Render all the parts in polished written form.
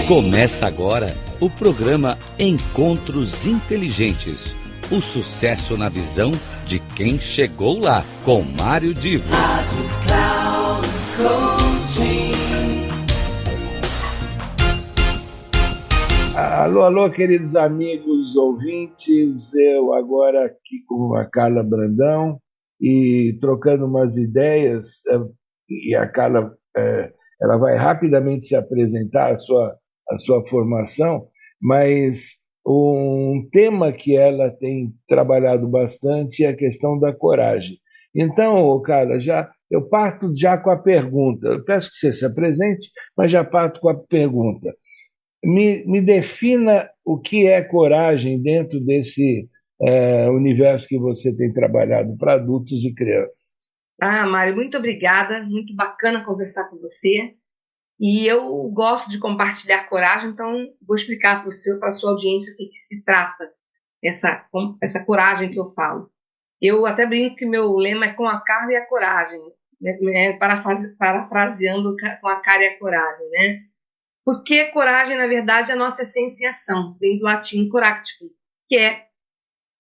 Começa agora o programa Encontros Inteligentes. O sucesso na visão de quem chegou lá, com Mário Divo. Rádio Cloud Coaching. Alô, queridos amigos ouvintes. Eu agora aqui com a Carla Brandão e trocando umas ideias. E a Carla ela vai rapidamente se apresentar, a sua formação, mas um tema que ela tem trabalhado bastante é a questão da coragem. Então, Carla, eu parto já com a pergunta. Eu peço que você se apresente, mas já parto com a pergunta. Me defina o que é coragem dentro desse universo que você tem trabalhado para adultos e crianças. Mário, muito obrigada, muito bacana conversar com você. E eu gosto de compartilhar coragem, então vou explicar para a sua audiência o que se trata essa coragem que eu falo. Eu até brinco que meu lema é com a cara e a coragem, né? Parafraseando com a cara e a coragem, né? Porque coragem, na verdade, é a nossa essência em ação, vem do latim coractico, que é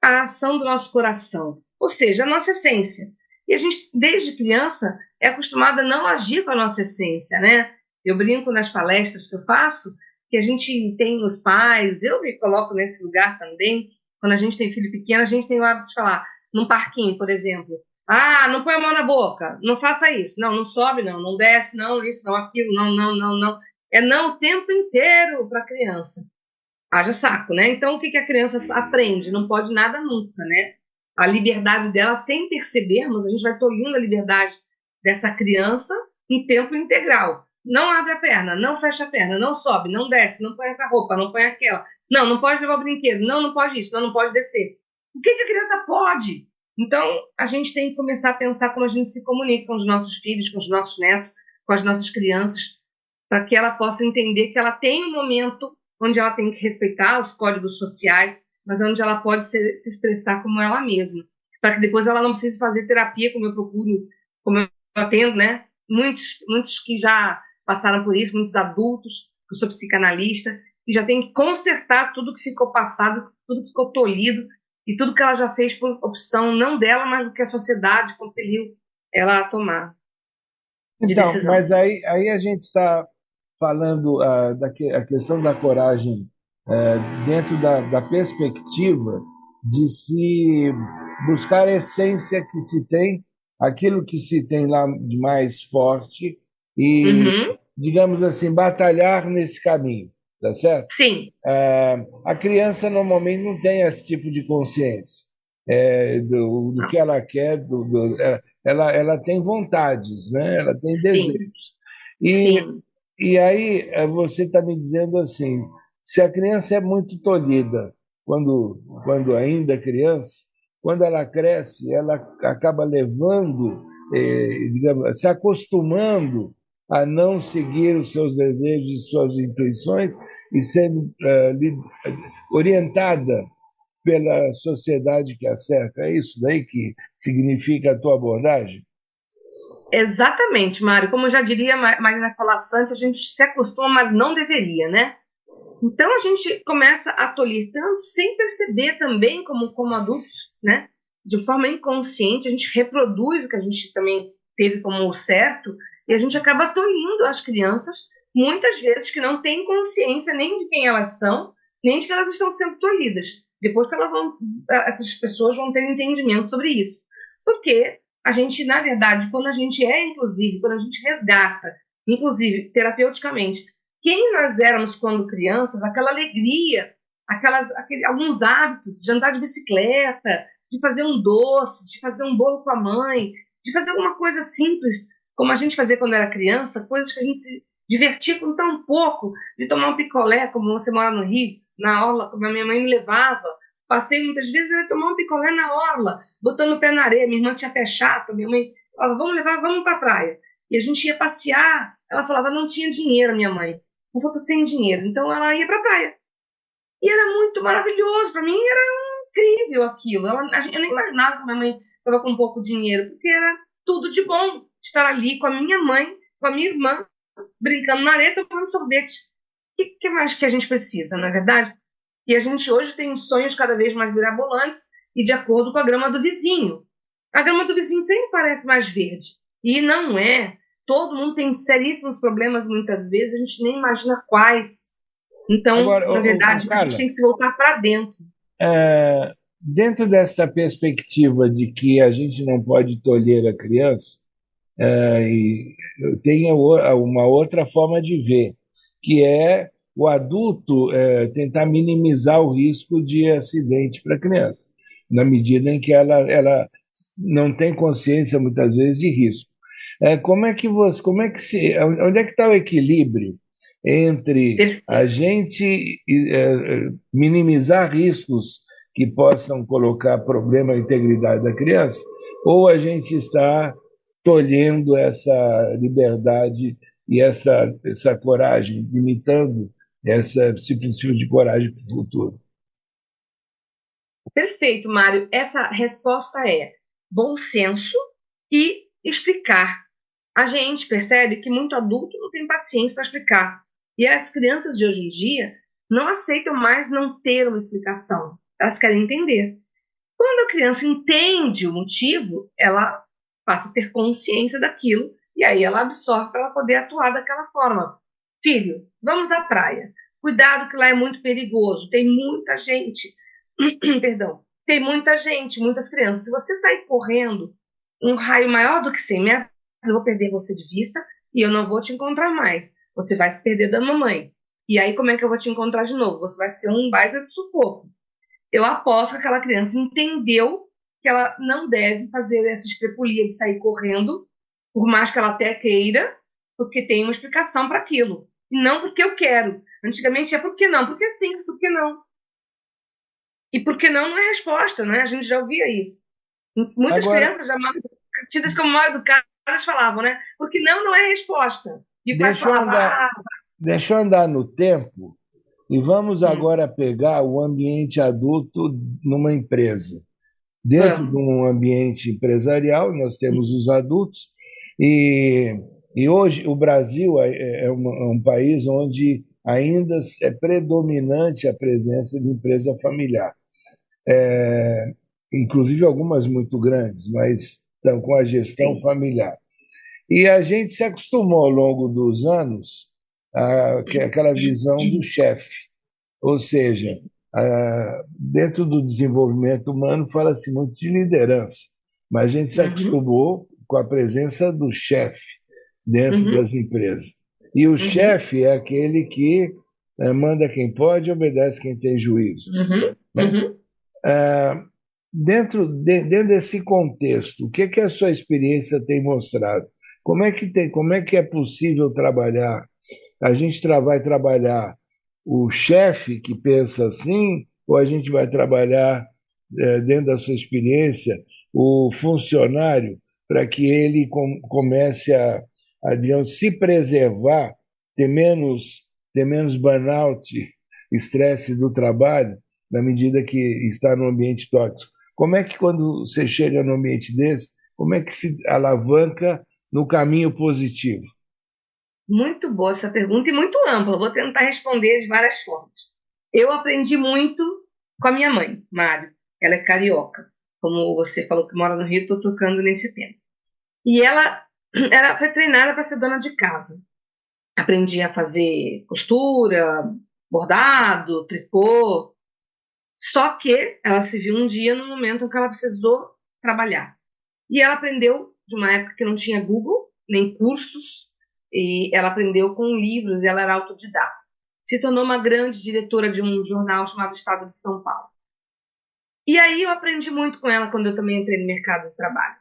a ação do nosso coração, ou seja, a nossa essência. E a gente, desde criança, é acostumada a não agir com a nossa essência, né? Eu brinco nas palestras que eu faço, que a gente tem os pais, eu me coloco nesse lugar também, quando a gente tem filho pequeno, a gente tem o hábito de falar, num parquinho, por exemplo, não põe a mão na boca, não faça isso, não sobe, não desce, não isso, não aquilo, não. É não o tempo inteiro para a criança. Haja saco, né? Então, o que a criança aprende? Não pode nada nunca, né? A liberdade dela, sem percebermos, a gente vai tolhindo a liberdade dessa criança em tempo integral. Não abre a perna, não fecha a perna, não sobe, não desce, não põe essa roupa, não põe aquela. Não pode levar o brinquedo, não pode isso, não pode descer. O que a criança pode? Então, a gente tem que começar a pensar como a gente se comunica com os nossos filhos, com os nossos netos, com as nossas crianças, para que ela possa entender que ela tem um momento onde ela tem que respeitar os códigos sociais, mas onde ela pode se expressar como ela mesma, para que depois ela não precise fazer terapia, como eu procuro, como eu atendo, né? Muitos que já passaram por isso, muitos adultos, eu sou psicanalista, e já tem que consertar tudo que ficou passado, tudo que ficou tolhido, e tudo que ela já fez por opção, não dela, mas do que a sociedade compeliu ela a tomar. Então, mas aí a gente está falando a questão da coragem dentro da perspectiva de se buscar a essência que se tem, aquilo que se tem lá de mais forte e, digamos assim, batalhar nesse caminho, tá certo? Sim. A criança normalmente não tem esse tipo de consciência do que ela quer, ela tem vontades, né? Ela tem desejos. E aí você está me dizendo assim, se a criança é muito tolhida quando ainda é criança, quando ela cresce, ela acaba levando, digamos, se acostumando a não seguir os seus desejos e suas intuições e sendo orientada pela sociedade que a cerca. É isso daí que significa a tua abordagem? Exatamente, Mário. Como já diria Marina Colasanti, a gente se acostuma, mas não deveria, né? Então a gente começa a tolir tanto, sem perceber também como adultos, né? De forma inconsciente, a gente reproduz o que a gente também teve como certo, e a gente acaba tolindo as crianças, muitas vezes que não têm consciência nem de quem elas são, nem de que elas estão sendo tolhidas. Depois que essas pessoas vão ter entendimento sobre isso. Porque a gente, na verdade, quando a gente resgata, inclusive terapeuticamente, quem nós éramos quando crianças, aquela alegria, alguns hábitos de andar de bicicleta, de fazer um doce, de fazer um bolo com a mãe, de fazer alguma coisa simples, como a gente fazia quando era criança, coisas que a gente se divertia com tão pouco, de tomar um picolé, como você mora no Rio, na orla, como a minha mãe me levava. Passei muitas vezes a tomar um picolé na orla, botando o pé na areia. Minha irmã tinha pé chato, minha mãe falava, vamos para a praia. E a gente ia passear, ela falava, não tinha dinheiro, minha mãe. Eu falei, tô sem dinheiro. Então ela ia para a praia. E era muito maravilhoso, para mim era incrível aquilo. Eu nem imaginava que minha mãe estava com pouco dinheiro, porque era tudo de bom estar ali com a minha mãe, com a minha irmã, brincando na areia, tomando sorvete. que mais que a gente precisa, não é verdade? E a gente hoje tem sonhos cada vez mais mirabolantes e de acordo com a grama do vizinho. A grama do vizinho sempre parece mais verde. E não é. Todo mundo tem seríssimos problemas muitas vezes, a gente nem imagina quais. Então, Agora, na verdade, a gente Carla, tem que se voltar para dentro. dentro dessa perspectiva de que a gente não pode tolher a criança, e tem uma outra forma de ver, que é o adulto tentar minimizar o risco de acidente para a criança, na medida em que ela não tem consciência muitas vezes de risco. Onde é que está o equilíbrio entre a Perfeito. gente minimizar riscos que possam colocar problema à integridade da criança, ou a gente está tolhendo essa liberdade e essa coragem, limitando esse princípio de coragem para o futuro? Perfeito, Mário. Essa resposta é bom senso e explicar. A gente percebe que muito adulto não tem paciência para explicar. E as crianças de hoje em dia não aceitam mais não ter uma explicação. Elas querem entender. Quando a criança entende o motivo, ela passa a ter consciência daquilo e aí ela absorve para ela poder atuar daquela forma. Filho, vamos à praia. Cuidado que lá é muito perigoso. Tem muita gente. Perdão. Tem muita gente, muitas crianças. Se você sair correndo um raio maior do que 100 metros, eu vou perder você de vista e eu não vou te encontrar mais. Você vai se perder da mamãe. E aí, como é que eu vou te encontrar de novo? Você vai ser um baita de sufoco. Eu aposto que aquela criança entendeu que ela não deve fazer essa estrepulia de sair correndo, por mais que ela até queira, porque tem uma explicação para aquilo. E não porque eu quero. Antigamente é porque não, porque sim, porque não. E porque não é resposta, né? A gente já ouvia isso. Muitas Agora, crianças, já tidas como mal educadas, falavam, né? Porque não é resposta. E o pai deixa eu falava, andar, deixa eu andar no tempo e vamos hum, agora pegar o ambiente adulto numa empresa. Dentro de vamos. um ambiente empresarial, nós temos os adultos, e, e hoje o Brasil é um país onde ainda é predominante a presença de empresa familiar. Inclusive algumas muito grandes, mas estão com a gestão Sim. familiar. E a gente se acostumou ao longo dos anos àquela visão do chefe, ou seja, dentro do desenvolvimento humano fala-se muito de liderança, mas a gente se Uhum, acostumou com a presença do chefe dentro uhum, das empresas. E o uhum, chefe é aquele que manda quem pode e obedece quem tem juízo, uhum, né? uhum. Dentro desse contexto, o que que a sua experiência tem mostrado? Como é que é possível trabalhar? A gente vai trabalhar o chefe que pensa assim, ou a gente vai trabalhar, dentro da sua experiência, o funcionário para que ele comece digamos, se preservar, ter menos, ter menos burnout, estresse do trabalho, na medida que está no ambiente tóxico? Como é que quando você chega no ambiente desse, como é que se alavanca no caminho positivo? Muito boa essa pergunta e muito ampla. Vou tentar responder de várias formas. Eu aprendi muito com a minha mãe, Mário. Ela é carioca. Como você falou que mora no Rio, estou tocando nesse tema. E ela foi treinada para ser dona de casa. Aprendi a fazer costura, bordado, tricô. Só que ela se viu um dia no momento em que ela precisou trabalhar. E ela aprendeu de uma época que não tinha Google, nem cursos, e ela aprendeu com livros, e ela era autodidata. Se tornou uma grande diretora de um jornal chamado Estado de São Paulo. E aí eu aprendi muito com ela quando eu também entrei no mercado de trabalho.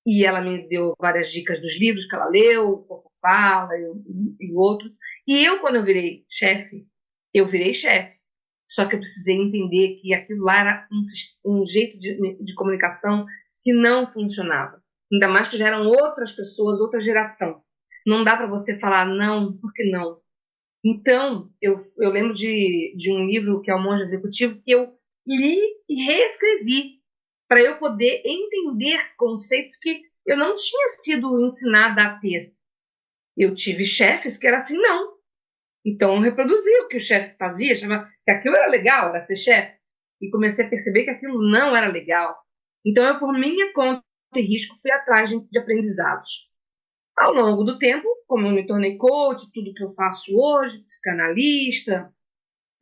E ela me deu várias dicas dos livros que ela leu, o Corpo Fala e outros. E eu, quando eu virei chefe. Só que eu precisei entender que aquilo lá era um jeito de comunicação que não funcionava. Ainda mais que já eram outras pessoas, outra geração. Não dá para você falar não, porque não. Então, eu lembro de um livro que é o Monge Executivo, que eu li e reescrevi para eu poder entender conceitos que eu não tinha sido ensinada a ter. Eu tive chefes que era assim, não. Então eu reproduzi o que o chefe fazia, achava que aquilo era legal, era ser chefe, e comecei a perceber que aquilo não era legal. Então eu, por minha conta e risco, fui atrás de aprendizados. Ao longo do tempo, como eu me tornei coach, tudo que eu faço hoje, psicanalista,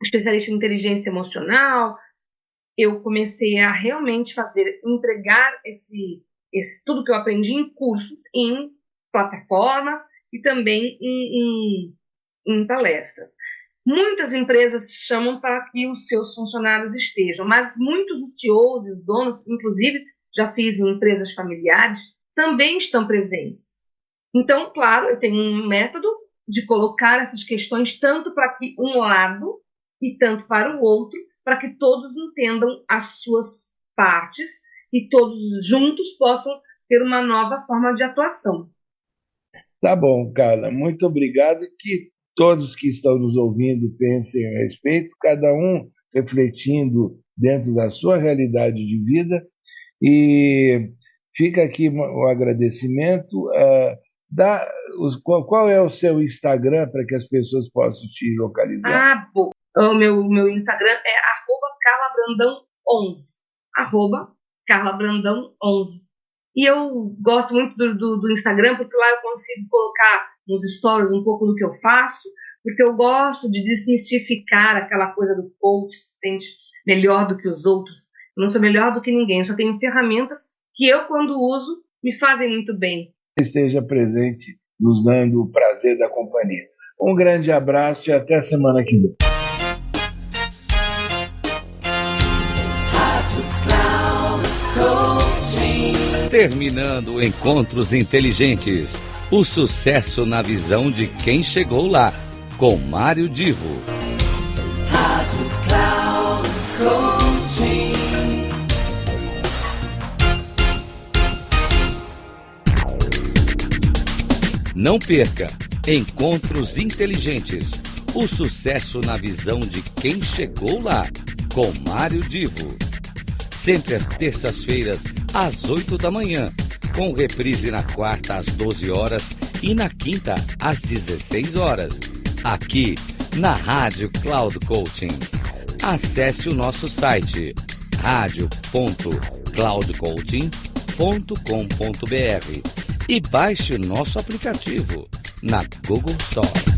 especialista em inteligência emocional, eu comecei a realmente entregar tudo que eu aprendi em cursos, em plataformas e também em palestras. Muitas empresas chamam para que os seus funcionários estejam, mas muitos dos CEOs e os donos, inclusive já fiz em empresas familiares, também estão presentes. Então, claro, eu tenho um método de colocar essas questões tanto para que um lado e tanto para o outro, para que todos entendam as suas partes e todos juntos possam ter uma nova forma de atuação. Tá bom, Carla, muito obrigado. Que todos que estão nos ouvindo pensem a respeito, cada um refletindo dentro da sua realidade de vida. E fica aqui o agradecimento. Qual é o seu Instagram para que as pessoas possam te localizar? Bom. O meu Instagram é @carlabrandão11. @carlabrandão11. E eu gosto muito do Instagram, porque lá eu consigo colocar nos stories um pouco do que eu faço, porque eu gosto de desmistificar aquela coisa do coach que se sente melhor do que os outros. Eu não sou melhor do que ninguém, eu só tenho ferramentas que eu, quando uso, me fazem muito bem. Esteja presente, nos dando o prazer da companhia. Um grande abraço e até a semana que vem. Terminando Encontros Inteligentes. O sucesso na visão de quem chegou lá, com Mário Divo. Rádio Cloud Coaching. Não perca Encontros Inteligentes. O sucesso na visão de quem chegou lá, com Mário Divo. Sempre às terças-feiras, às 8 da manhã, com reprise na quarta às 12 horas e na quinta às 16 horas, aqui na Rádio Cloud Coaching. Acesse o nosso site radio.cloudcoaching.com.br e baixe o nosso aplicativo na Google Store.